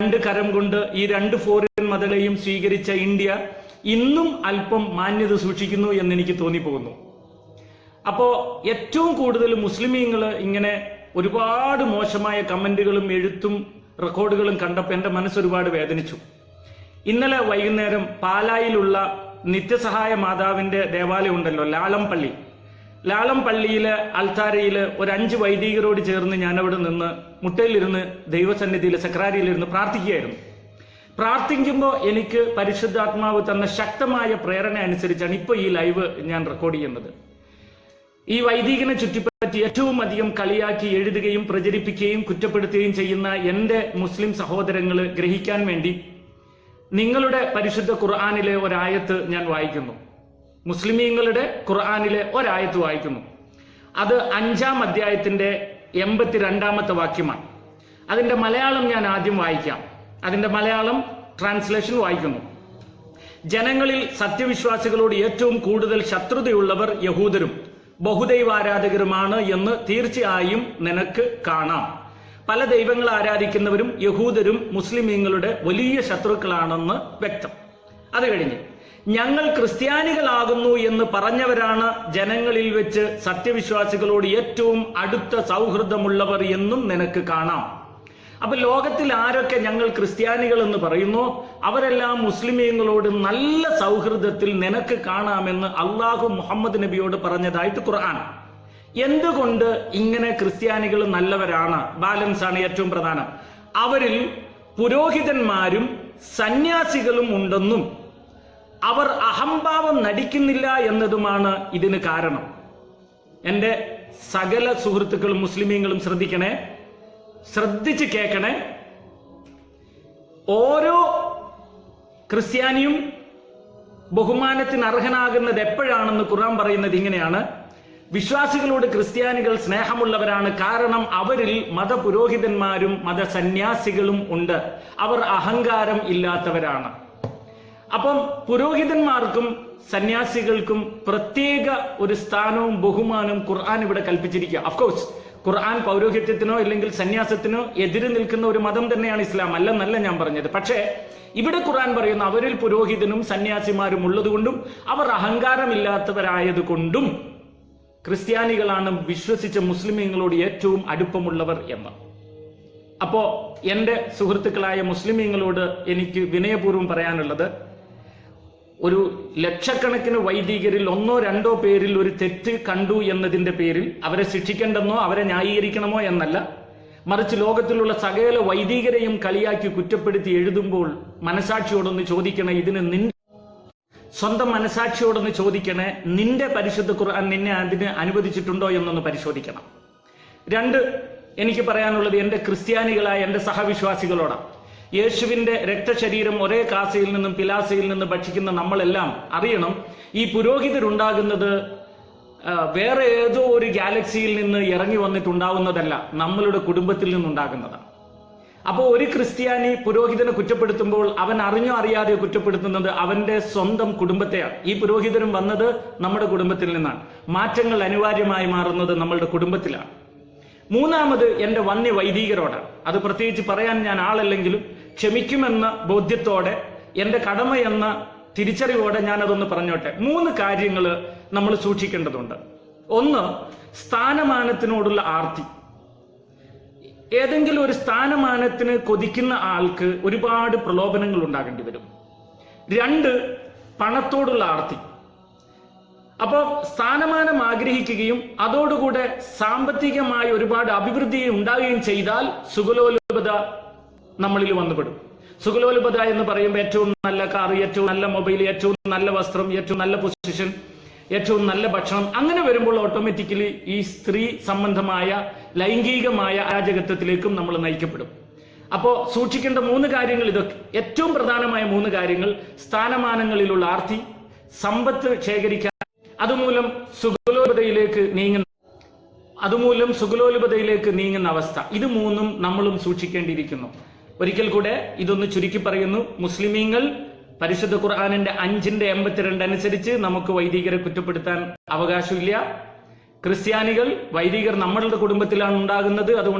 രണ്ട് കരം കൊണ്ട് ഈ രണ്ട് ഫോറിൻ മതങ്ങളെയും സ്വീകരിച്ച ഇന്ത്യ ഇന്നും അല്പം മാന്യത സൂക്ഷിക്കുന്നു എന്ന് എനിക്ക് തോന്നിപ്പോകുന്നു. അപ്പോ ഏറ്റവും കൂടുതൽ മുസ്ലിമീങ്ങൾ ഇങ്ങനെ ഒരുപാട് മോശമായ കമന്റുകളും എഴുത്തും റെക്കോർഡുകളും കണ്ടപ്പോൾ എൻ്റെ മനസ്സൊരുപാട് വേദനിച്ചു. ഇന്നലെ വൈകുന്നേരം പാലായിലുള്ള നിത്യസഹായ മാതാവിന്റെ ദേവാലയം ഉണ്ടല്ലോ, ലാളം പള്ളിയിലെ അൽത്താരയില് ഒരു 5 വൈദികരോട് ചേർന്ന് ഞാനവിടെ നിന്ന് മുട്ടയിലിരുന്ന് ദൈവസന്നിധിയിൽ സെക്രാരിയിലിരുന്ന് പ്രാർത്ഥിക്കുകയായിരുന്നു. പ്രാർത്ഥിക്കുമ്പോൾ എനിക്ക് പരിശുദ്ധാത്മാവ് തന്ന ശക്തമായ പ്രേരണ അനുസരിച്ചാണ് ഇപ്പോൾ ഈ ലൈവ് ഞാൻ റെക്കോർഡ് ചെയ്യുന്നത്. ഈ വൈദികനെ ചുറ്റിപ്പറ്റി ഏറ്റവും അധികം കളിയാക്കി എഴുതുകയും പ്രചരിപ്പിക്കുകയും കുറ്റപ്പെടുത്തുകയും ചെയ്യുന്ന എൻ്റെ മുസ്ലിം സഹോദരങ്ങൾ ഗ്രഹിക്കാൻ വേണ്ടി നിങ്ങളുടെ പരിശുദ്ധ ഖുർആനിലെ ഒരായത്ത് ഞാൻ വായിക്കുന്നു. മുസ്ലിമീങ്ങളുടെ ഖുർആനിലെ ഒരായത്ത് വായിക്കുന്നു. അത് 5-ാം അധ്യായത്തിന്റെ 82-ാമത്തെ വാക്യമാണ്. അതിന്റെ മലയാളം ഞാൻ ആദ്യം വായിക്കാം. അതിന്റെ മലയാളം ട്രാൻസ്ലേഷൻ വായിക്കുന്നു. ജനങ്ങളിൽ സത്യവിശ്വാസികളോട് ഏറ്റവും കൂടുതൽ ശത്രുതയുള്ളവർ യഹൂദരും ബഹുദൈവാരാധകരുമാണ് എന്ന് തീർച്ചയായും നിനക്ക് കാണാം. പല ദൈവങ്ങൾ ആരാധിക്കുന്നവരും യഹൂദരും മുസ്ലിമീങ്ങളുടെ വലിയ ശത്രുക്കളാണെന്ന് വ്യക്തം. അത് കഴിഞ്ഞ് ഞങ്ങൾ ക്രിസ്ത്യാനികളാകുന്നു എന്ന് പറഞ്ഞവരാണ് ജനങ്ങളിൽ വെച്ച് സത്യവിശ്വാസികളോട് ഏറ്റവും അടുത്ത സൗഹൃദമുള്ളവർ എന്നും നിനക്ക് കാണാം. അപ്പൊ ലോകത്തിൽ ആരൊക്കെ ഞങ്ങൾ ക്രിസ്ത്യാനികൾ എന്ന് പറയുന്നു അവരെല്ലാം മുസ്ലിമീങ്ങളോട് നല്ല സൗഹൃദത്തിൽ നിനക്ക് കാണാമെന്ന് അള്ളാഹു മുഹമ്മദ് നബിയോട് പറഞ്ഞതായിട്ട് ഖുർആൻ. എന്തുകൊണ്ട് ഇങ്ങനെ ക്രിസ്ത്യാനികൾ നല്ലവരാണ്? ബാലൻസ് ആണ് ഏറ്റവും പ്രധാനം. അവരിൽ പുരോഹിതന്മാരും സന്യാസികളും ഉണ്ടെന്നും അവർ അഹംഭാവം നടിക്കുന്നില്ല എന്നതുമാണ് ഇതിന് കാരണം. എൻ്റെ സകല സുഹൃത്തുക്കളും മുസ്ലിമീങ്ങളും ശ്രദ്ധിക്കണേ, ശ്രദ്ധിച്ച് കേൾക്കണേ. ഓരോ ക്രിസ്ത്യാനിയും ബഹുമാനത്തിന് അർഹനാകുന്നത് എപ്പോഴാണെന്ന് ഖുർആൻ പറയുന്നത് ഇങ്ങനെയാണ്: വിശ്വാസികളോട് ക്രിസ്ത്യാനികൾ സ്നേഹമുള്ളവരാണ്, കാരണം അവരിൽ മതപുരോഹിതന്മാരും മതസന്യാസികളും ഉണ്ട്. അവർ അഹങ്കാരം ഇല്ലാത്തവരാണ്. അപ്പം പുരോഹിതന്മാർക്കും സന്യാസികൾക്കും പ്രത്യേക ഒരു സ്ഥാനവും ബഹുമാനവും ഖുർആൻ ഇവിടെ കൽപ്പിച്ചിരിക്കുക. അഫ്കോഴ്സ് ഖുർആൻ പൗരോഹിത്യത്തിനോ അല്ലെങ്കിൽ സന്യാസത്തിനോ എതിര് നിൽക്കുന്ന ഒരു മതം തന്നെയാണ് ഇസ്ലാം, അല്ലെന്നല്ല ഞാൻ പറഞ്ഞത്. പക്ഷേ ഇവിടെ ഖുർആൻ പറയുന്നു അവരിൽ പുരോഹിതനും സന്യാസിമാരും ഉള്ളതുകൊണ്ടും അവർ അഹങ്കാരമില്ലാത്തവരായതുകൊണ്ടും ക്രിസ്ത്യാനികളാണ് വിശ്വസിച്ച മുസ്ലിമീങ്ങളോട് ഏറ്റവും അടുപ്പമുള്ളവർ എന്ന്. അപ്പോ എൻ്റെ സുഹൃത്തുക്കളായ മുസ്ലിമീങ്ങളോട് എനിക്ക് വിനയപൂർവ്വം പറയാനുള്ളത്, ഒരു ലക്ഷക്കണക്കിന് വൈദികരിൽ 1-2 പേരിൽ ഒരു തെറ്റ് കണ്ടു എന്നതിന്റെ പേരിൽ അവരെ ശിക്ഷിക്കേണ്ടെന്നോ അവരെ ന്യായീകരിക്കണമോ എന്നല്ല, മറിച്ച് ലോകത്തിലുള്ള സകല വൈദികരെയും കളിയാക്കി കുറ്റപ്പെടുത്തി എഴുതുമ്പോൾ മനസാക്ഷിയോടൊന്ന് ചോദിക്കണേ, ഇതിന് സ്വന്തം മനസാക്ഷിയോടൊന്ന് ചോദിക്കണേ, നിന്റെ പരിശുദ്ധ ഖുർആൻ നിന്നെ അതിന് അനുവദിച്ചിട്ടുണ്ടോ എന്നൊന്ന് പരിശോധിക്കണം. 2, എനിക്ക് പറയാനുള്ളത് എൻ്റെ ക്രിസ്ത്യാനികളായ എൻ്റെ സഹവിശ്വാസികളോടാണ്. യേശുവിന്റെ രക്തശരീരം ഒരേ കാസയിൽ നിന്നും പിലാസയിൽ നിന്ന് ഭക്ഷിക്കുന്ന നമ്മളെല്ലാം അറിയണം, ഈ പുരോഹിതരുണ്ടാകുന്നത് വേറെ ഏതോ ഒരു ഗാലക്സിയിൽ നിന്ന് ഇറങ്ങി വന്നിട്ടുണ്ടാവുന്നതല്ല, നമ്മളുടെ കുടുംബത്തിൽ നിന്നുണ്ടാകുന്നതാണ്. അപ്പോൾ ഒരു ക്രിസ്ത്യാനി പുരോഹിതനെ കുറ്റപ്പെടുത്തുമ്പോൾ അവൻ അറിഞ്ഞോ അറിയാതെ കുറ്റപ്പെടുത്തുന്നത് അവന്റെ സ്വന്തം കുടുംബത്തെയാണ്. ഈ പുരോഹിതരും വന്നത് നമ്മുടെ കുടുംബത്തിൽ നിന്നാണ്. മാറ്റങ്ങൾ അനിവാര്യമായി മാറുന്നത് നമ്മളുടെ കുടുംബത്തിലാണ്. 3ാമത് എൻ്റെ വന്യ വൈദികരോടാണ്. അത് പ്രത്യേകിച്ച് പറയാൻ ഞാൻ ആളല്ലെങ്കിലും ക്ഷമിക്കുമെന്ന ബോധ്യത്തോടെ എൻ്റെ കടമയെന്ന തിരിച്ചറിവോടെ ഞാൻ അതൊന്ന് പറഞ്ഞോട്ടെ. 3 കാര്യങ്ങൾ നമ്മൾ സൂക്ഷിക്കേണ്ടതുണ്ട്. 1, സ്ഥാനമാനത്തിനോടുള്ള ആർത്തി. ഏതെങ്കിലും ഒരു സ്ഥാനമാനത്തിന് കൊതിക്കുന്ന ആൾക്ക് ഒരുപാട് പ്രലോഭനങ്ങൾ ഉണ്ടാകേണ്ടി വരും. 2, പണത്തോടുള്ള ആർത്തി. അപ്പോൾ സ്ഥാനമാനം ആഗ്രഹിക്കുകയും അതോടുകൂടെ സാമ്പത്തികമായ ഒരുപാട് അഭിവൃദ്ധി ഉണ്ടാകുകയും ചെയ്താൽ സുഖലോലുപത നമ്മളിൽ വന്നുപെടും. സുഖലോലുപത എന്ന് പറയുമ്പോൾ ഏറ്റവും നല്ല കാർ, ഏറ്റവും നല്ല മൊബൈൽ, ഏറ്റവും നല്ല വസ്ത്രം, ഏറ്റവും നല്ല പൊസിഷൻ, ഏറ്റവും നല്ല ഭക്ഷണം, അങ്ങനെ വരുമ്പോൾ ഓട്ടോമാറ്റിക്കലി ഈ സ്ത്രീ സംബന്ധമായ ലൈംഗികമായ അരാജകത്വത്തിലേക്കും നമ്മൾ നയിക്കപ്പെടും. അപ്പോൾ സൂക്ഷിക്കേണ്ട 3 കാര്യങ്ങൾ ഇതൊക്കെ. ഏറ്റവും പ്രധാനമായ 3 കാര്യങ്ങൾ: സ്ഥാനമാനങ്ങളിലുള്ള ആർത്തി, സമ്പത്ത് ശേഖരിക്കാൻ, അതുമൂലം സുഖലോലുപതയിലേക്ക് നീങ്ങുന്ന അവസ്ഥ. ഇത് 3ഉം നമ്മളും സൂക്ഷിക്കേണ്ടിയിരിക്കുന്നു. ഒരിക്കൽ കൂടെ ഇതൊന്ന് ചുരുക്കി പറയുന്നു: മുസ്ലിമീങ്ങൾ പരിശുദ്ധ ഖുർആനിന്റെ 5-82 അനുസരിച്ച് നമുക്ക് വൈദികരെ കുറ്റപ്പെടുത്താൻ അവകാശമില്ല. ക്രിസ്ത്യാനികൾ, വൈദികർ നമ്മളുടെ കുടുംബത്തിലാണ് ഉണ്ടാകുന്നത്, അതുകൊണ്ട്